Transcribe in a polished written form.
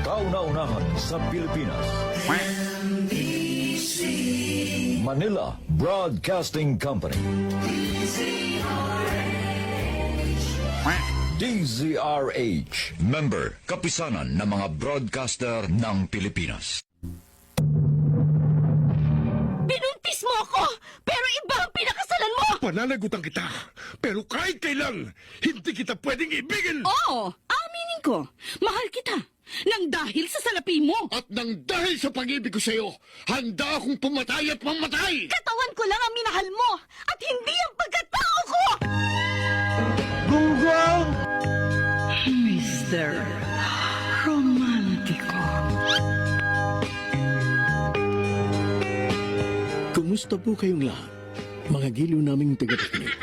Kauna-unahan sa Pilipinas. Manila Broadcasting Company. DZRH. Member, kapisanan ng mga broadcaster ng Pilipinas. Binuntis mo ako, pero iba ang pinakasalan mo! Pananagutan kita, pero kahit kailan, hindi kita pwedeng ibigin! Oo, aminin ko, mahal kita. Nang dahil sa salapi mo. At nang dahil sa pag-ibig ko sa'yo, handa akong pumatay at mamatay! Katawan ko lang ang minahal mo, at hindi ang pagkatao ko! Gunggong! Mr. Romantico. Kumusta po kayong lahat? Mga giliw naming tagapakinig.